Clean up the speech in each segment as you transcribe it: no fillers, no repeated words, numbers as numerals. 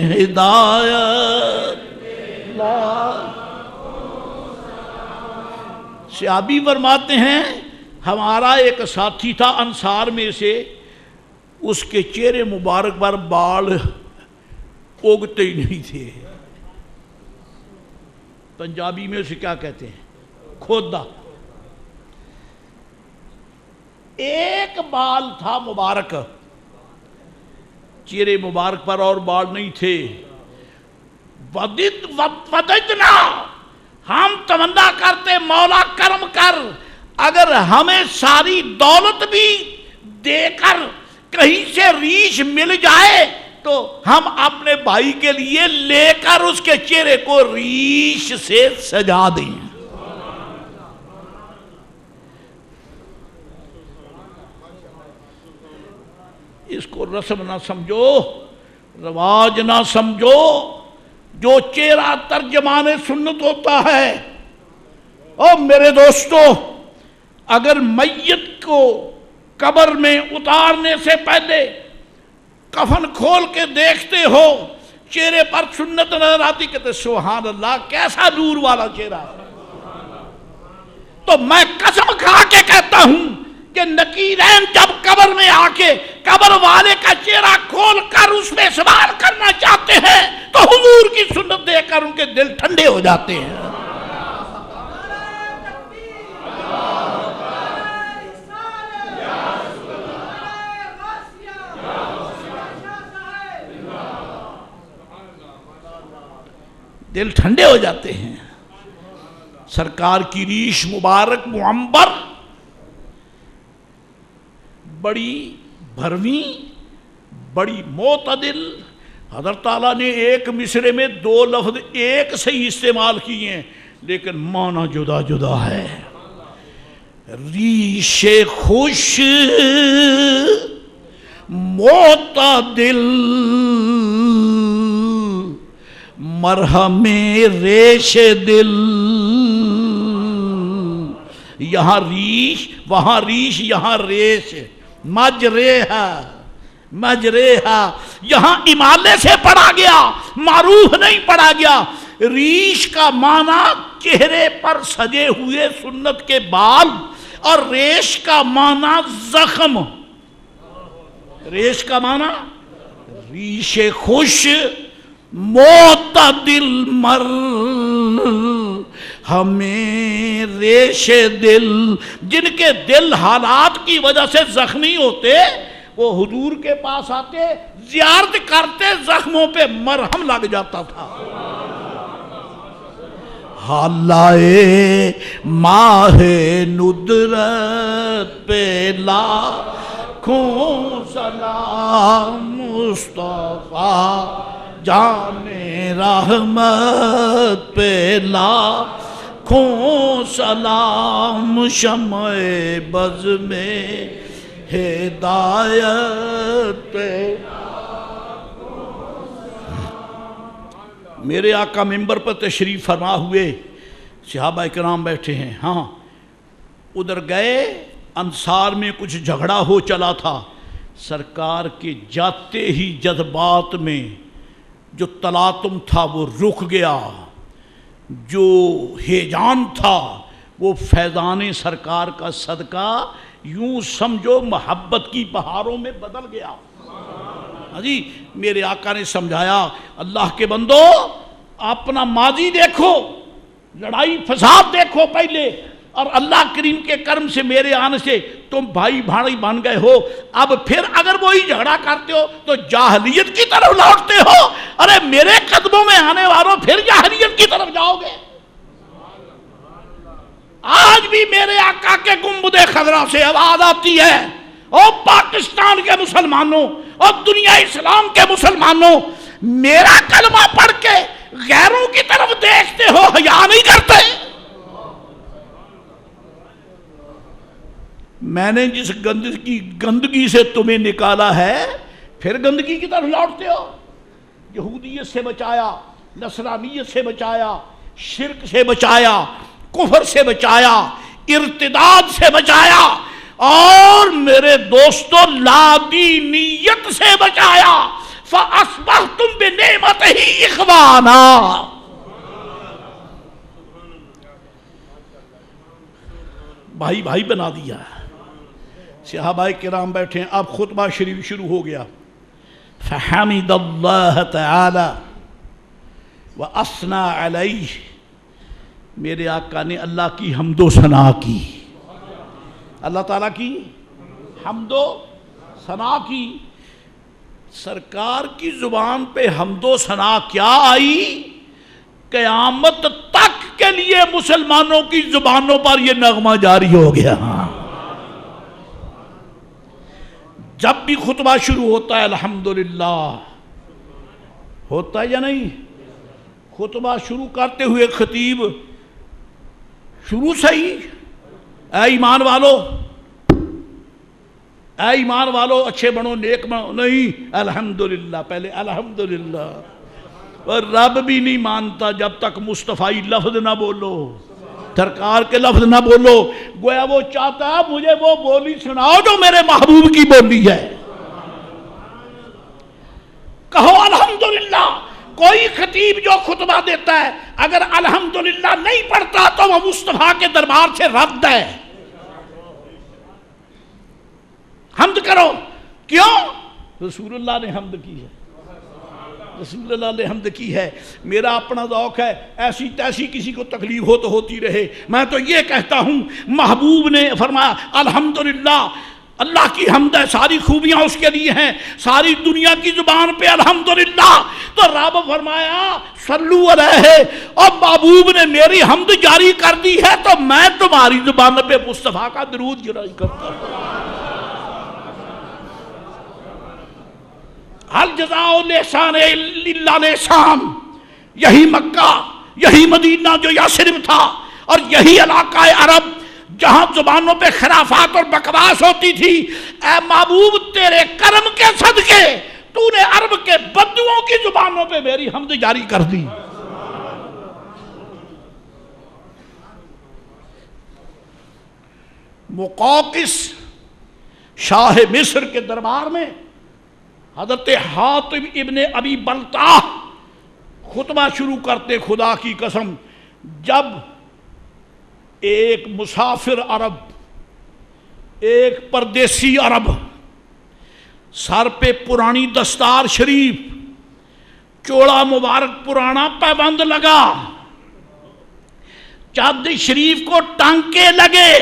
ہدایت صحابی فرماتے ہیں ہمارا ایک ساتھی تھا انصار میں سے، اس کے چہرے مبارک پر بال اگتے ہی نہیں تھے۔ پنجابی میں اسے کیا کہتے ہیں؟ کھودا۔ ایک بال تھا مبارک چہرے مبارک پر، اور بال نہیں تھے۔ وددنا، ہم تمنا کرتے مولا کرم کر، اگر ہمیں ساری دولت بھی دے کر کہیں سے ریش مل جائے تو ہم اپنے بھائی کے لیے لے کر اس کے چہرے کو ریش سے سجا دیں۔ اس کو رسم نہ سمجھو، رواج نہ سمجھو، جو چہرہ ترجمان سنت ہوتا ہے۔ اور میرے دوستو، اگر میت کو قبر میں اتارنے سے پہلے کفن کھول کے دیکھتے ہو، چہرے پر سنت نظر آتی، کہتے سبحان اللہ کیسا نور والا چہرہ ہے۔ تو میں قسم کھا کے کہتا ہوں کہ نکیرین جب قبر میں آ کے قبر والے کا چہرہ کھول کر اس میں سوال کرنا چاہتے ہیں تو حضور کی سنت دے کر ان کے دل ٹھنڈے ہو جاتے ہیں۔ دل ٹھنڈے ہو جاتے ہیں۔ سرکار کی ریش مبارک معمبر، بڑی بھرویں، بڑی معتدل۔ حضرت تعالیٰ نے ایک مصرے میں دو لفظ ایک سے ہی استعمال کیے ہیں لیکن معنی جدا جدا ہے۔ ریش خوش معتدل، مرہم ریش دل۔ یہاں ریش، وہاں ریش، یہاں ریش، مجریہا مجریہا۔ یہاں امالے سے پڑھا گیا، معروف نہیں پڑھا گیا۔ ریش کا معنی چہرے پر سجے ہوئے سنت کے بال، اور ریش کا معنی زخم۔ ریش کا معنی ریش خوش معتدل مر ہمیں ریش دل۔ جن کے دل حالات کی وجہ سے زخمی ہوتے وہ حضور کے پاس آتے، زیارت کرتے، زخموں پہ مرہم لگ جاتا تھا۔ حالائے ماہ ندرت پہ لاکھوں سلام مصطفیٰ جان رحمت پہ لاکھوں سلام، شمع بز میں ہدایت پہ۔ میرے آقا منبر پر تشریف فرما ہوئے، صحابہ کرام بیٹھے ہیں۔ ہاں ادھر گئے، انصار میں کچھ جھگڑا ہو چلا تھا۔ سرکار کے جاتے ہی جذبات میں جو تلاطم تھا وہ رک گیا، جو ہیجان تھا وہ فیضان سرکار کا صدقہ یوں سمجھو محبت کی بہاروں میں بدل گیا۔ ہاں جی، میرے آقا نے سمجھایا اللہ کے بندو اپنا ماضی دیکھو، لڑائی فساد دیکھو پہلے، اور اللہ کریم کے کرم سے میرے آنے سے تم بھائی بھائی بن گئے ہو۔ اب پھر اگر وہی جھگڑا کرتے ہو تو جاہلیت کی طرف لوٹتے ہو۔ ارے میرے قدموں میں آنے والوں پھر جاہلیت کی طرف جاؤ گے۔ آج بھی میرے آقا کے گنبد خضرا سے آواز آتی ہے، او پاکستان کے مسلمانوں اور دنیا اسلام کے مسلمانوں، میرا کلمہ پڑھ کے غیروں کی طرف دیکھتے ہو، حیا نہیں کرتے؟ میں نے جس گندگی سے تمہیں نکالا ہے پھر گندگی کی طرف لوٹتے ہو۔ یہودیت سے بچایا، نصرانیت سے بچایا، شرک سے بچایا، کفر سے بچایا، ارتداد سے بچایا، اور میرے دوستو لادینیت سے بچایا، فَأَصْبَحْتُمْ بِنِعْمَتِهِ إِخْوَانًا. بھائی بھائی بنا دیا. صحابہ کرام بیٹھے ہیں، اب خطبہ شریف شروع ہو گیا. فحمد اللہ تعالی وَأَثْنَى عَلَيْهِ. میرے آقا نے اللہ کی حمد و ثنا کی، اللہ تعالیٰ کی حمد و ثنا کی. سرکار کی زبان پہ حمد و ثنا کیا آئی؟ قیامت تک کے لیے مسلمانوں کی زبانوں پر یہ نغمہ جاری ہو گیا. جب بھی خطبہ شروع ہوتا ہے الحمدللہ ہوتا ہے یا نہیں؟ خطبہ شروع کرتے ہوئے خطیب شروع سے ہی اے ایمان والو، اے ایمان والو اچھے بنو نیک بنو، نہیں، الحمدللہ پہلے الحمدللہ. اور رب بھی نہیں مانتا جب تک مصطفی لفظ نہ بولو، سرکار کے لفظ نہ بولو. گویا وہ چاہتا ہے مجھے وہ بولی سناؤ جو میرے محبوب کی بولی ہے. کہو الحمدللہ. کوئی خطیب جو خطبہ دیتا ہے اگر الحمدللہ نہیں پڑھتا تو وہ مصطفیٰ کے دربار سے رد ہے. حمد کرو. کیوں؟ رسول اللہ نے حمد کی ہے، رسول اللہ نے حمد کی ہے. میرا اپنا ذوق ہے، ایسی تیسی کسی کو تکلیف ہو تو ہوتی رہے. میں تو یہ کہتا ہوں محبوب نے فرمایا الحمدللہ، اللہ کی حمد ہے، ساری خوبیاں اس کے لیے ہیں، ساری دنیا کی زبان پہ الحمدللہ. تو رب فرمایا صلو علیہ، اور محبوب نے میری حمد جاری کر دی ہے تو میں تمہاری زبان پہ مصطفیٰ کا درود جاری کرتا ہوں. حل جزاء الاحسان الا الاحسان. یہی مکہ، یہی مدینہ جو یثرب تھا، اور یہی علاقہ عرب جہاں زبانوں پہ خرافات اور بکواس ہوتی تھی. اے محبوب تیرے کرم کے صدقے تو نے عرب کے بدوؤں کی زبانوں پہ میری حمد جاری کر دی. مقوقس شاہ مصر کے دربار میں حضرت حاتم ابن ابی بلتع خطبہ شروع کرتے. خدا کی قسم جب ایک مسافر عرب، ایک پردیسی عرب سر پہ پرانی دستار شریف، چوڑا مبارک پرانا پیبند لگا، چادر شریف کو ٹانکے لگے.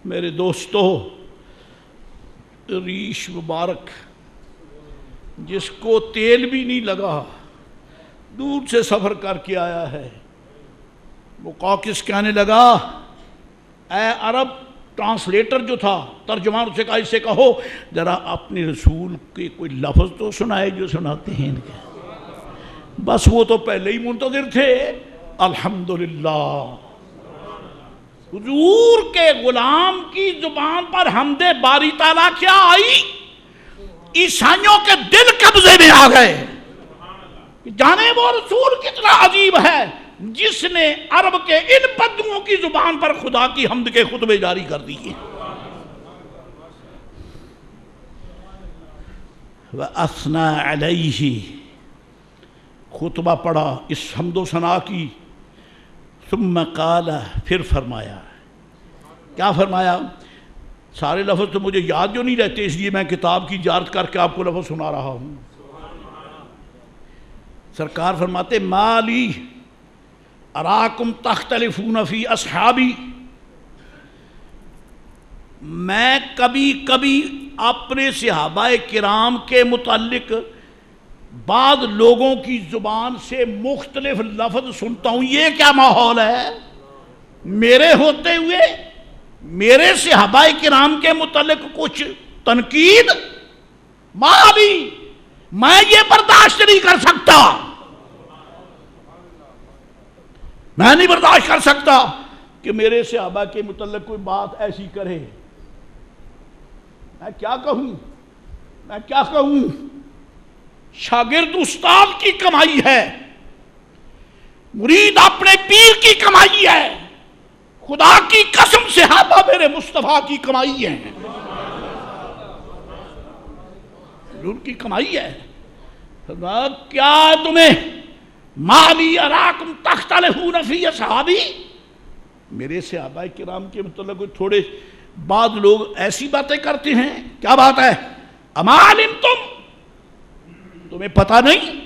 میرے دوستو، ریش مبارک جس کو تیل بھی نہیں لگا، دور سے سفر کر کے آیا ہے. مقوقس کہنے لگا اے عرب، ٹرانسلیٹر جو تھا ترجمان سے کہا اسے کہو ذرا اپنے رسول کے کوئی لفظ تو سنائے جو سناتے ہیں. بس وہ تو پہلے ہی منتظر تھے. الحمدللہ، حضور کے غلام کی زبان پر حمد باری تعالیٰ کیا آئی؟ عیسائیوں کے دل قبضے میں آ گئے. جانے وہ رسول کتنا عجیب ہے جس نے عرب کے ان بدوؤں کی زبان پر خدا کی حمد کے خطبے جاری کر دیے. وَأَثْنَى عَلَيْهِ، خطبہ پڑھا اس حمد و ثنا کی. ثم قال، پھر فرمایا. کیا فرمایا؟ سارے لفظ تو مجھے یاد جو نہیں رہتے، اس لیے میں کتاب کی اجازت کر کے آپ کو لفظ سنا رہا ہوں. سرکار فرماتے مالی اراکم تختلفون فی اصحابی، میں کبھی کبھی اپنے صحابہ کرام کے متعلق بعض لوگوں کی زبان سے مختلف لفظ سنتا ہوں. یہ کیا ماحول ہے؟ میرے ہوتے ہوئے میرے صحابہ کرام کے متعلق کچھ تنقید؟ مالی، میں یہ برداشت نہیں کر سکتا، میں نہیں برداشت کر سکتا کہ میرے صحابہ کے متعلق کوئی بات ایسی کرے. میں کیا کہوں، میں کیا کہوں؟ شاگرد استاد کی کمائی ہے، مرید اپنے پیر کی کمائی ہے. خدا کی قسم صحابہ میرے مصطفیٰ کی کمائی ہے. حضور کی کمائی ہے. کیا تمہیں مالی اراکم تختلفون فی اصحابی، میرے صحابہ کرام کے متعلق تھوڑے بعض لوگ ایسی باتیں کرتے ہیں. کیا بات ہے؟ اما علمتم، تمہیں پتہ نہیں.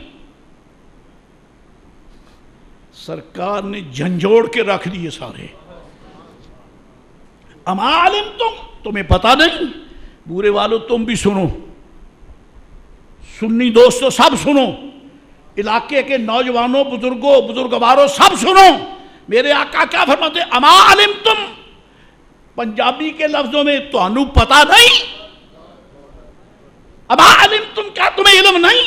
سرکار نے جھنجھوڑ کے رکھ دیے سارے. اما علمتم، تمہیں پتہ نہیں. بورے والو تم بھی سنو، سنی دوستو سب سنو، علاقے کے نوجوانوں، بزرگوں، بزرگواروں سب سنو. میرے آقا کیا فرماتے ہیں؟ اما علمتم، پنجابی کے لفظوں میں تانوں پتہ نہیں. اما علمتم، کیا تمہیں علم نہیں؟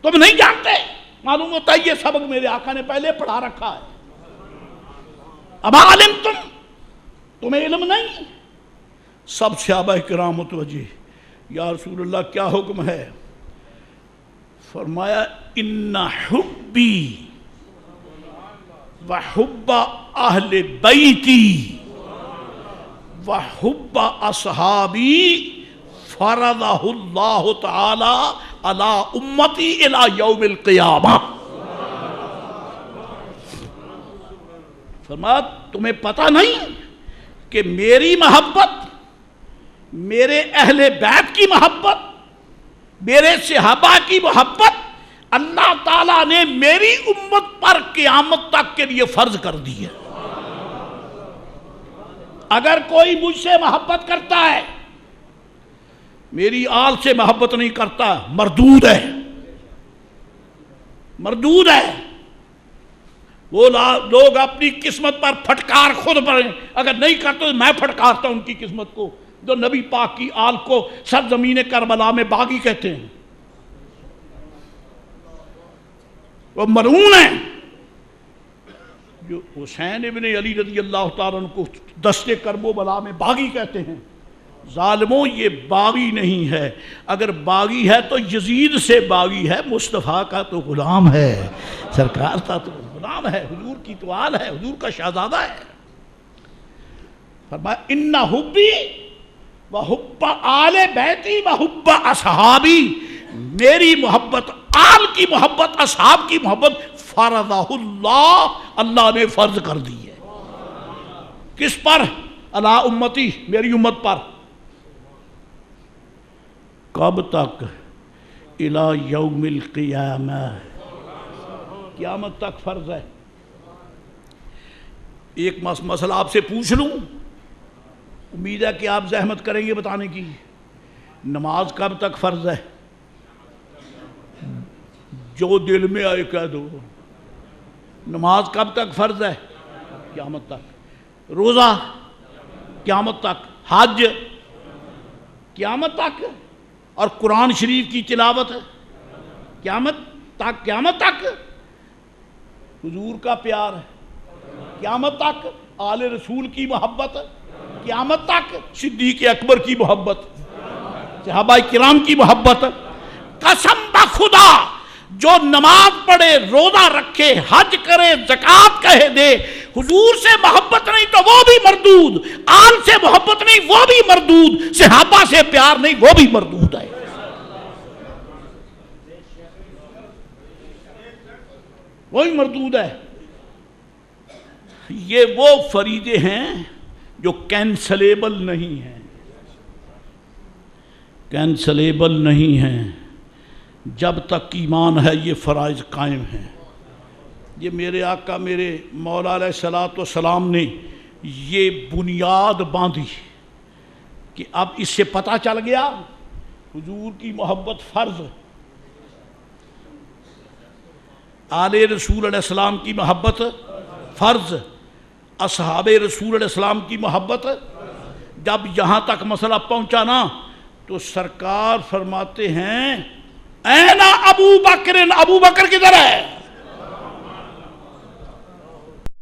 تم نہیں جانتے؟ معلوم ہوتا ہے یہ سبق میرے آقا نے پہلے پڑھا رکھا ہے. اما علمتم، تمہیں علم نہیں. سب صحابہ کرام متوجہ، یا رسول اللہ کیا حکم ہے؟ فرمایا ان حبی وحب اہل بیتی وحب اصحابی فرضہ اللہ تعالی علی امتی الی یوم القیامہ. فرمایا تمہیں پتہ نہیں کہ میری محبت، میرے اہل بیت کی محبت، میرے صحابہ کی محبت اللہ تعالیٰ نے میری امت پر قیامت تک کے لیے فرض کر دی ہے. اگر کوئی مجھ سے محبت کرتا ہے، میری آل سے محبت نہیں کرتا، مردود ہے، مردود ہے. وہ لوگ اپنی قسمت پر پھٹکار خود پڑیں، اگر نہیں کرتے تو میں پھٹکارتا ہوں ان کی قسمت کو. جو نبی پاک کی آل کو سرزمین کربلا میں باغی کہتے ہیں، وہ ملعون ہیں. جو حسین ابن علی رضی اللہ تعالیٰ عنہ کو دشت کرب و بلا میں باغی کہتے ہیں. ظالموں، یہ باغی نہیں ہے. اگر باغی ہے تو یزید سے باغی ہے، مصطفیٰ کا تو غلام ہے، سرکار کا تو غلام ہے، حضور کی تو آل ہے، حضور کا شہزادہ ہے. فرمایا ان حبی وحب آل بیتی وحب اصحابی، میری محبت، آل کی محبت، اصحاب کی محبت فرضہ اللہ، اللہ نے فرض کر دی ہے. کس پر؟ علی امتی، میری امت پر. کب تک؟ الی یوم القیامہ، قیامت تک فرض ہے. ایک مسئلہ آپ سے پوچھ لوں، امید ہے کہ آپ زحمت کریں گے بتانے کی. نماز کب تک فرض ہے؟ جو دل میں آئے کہہ دو. نماز کب تک فرض ہے؟ قیامت تک. روزہ قیامت تک. حج قیامت تک. اور قرآن شریف کی تلاوت قیامت تک. قیامت تک. حضور کا پیار قیامت تک. آل رسول کی محبت قیامت تک. صدیق اکبر کی محبت، صحابہ کرام کی محبت. قسم بخدا جو نماز پڑھے، روزہ رکھے، حج کرے، زکوٰۃ کہے دے، حضور سے محبت نہیں تو وہ بھی مردود، آل سے محبت نہیں وہ بھی مردود، صحابہ سے پیار نہیں وہ بھی مردود ہے. وہی مردود ہے. یہ وہ فریضے ہیں جو کینسلیبل نہیں ہیں، کینسلیبل نہیں ہیں. جب تک ایمان ہے یہ فرائض قائم ہیں. یہ میرے آقا میرے مولا علیہ الصلوۃ والسلام نے یہ بنیاد باندھی کہ اب اس سے پتہ چل گیا حضور کی محبت فرض، آل رسول علیہ السلام کی محبت فرض، اصحاب رسول علیہ السلام کی محبت. جب یہاں تک مسئلہ پہنچا نا تو سرکار فرماتے ہیں اینا ابو بکر، ابو بکر کدھر ہے؟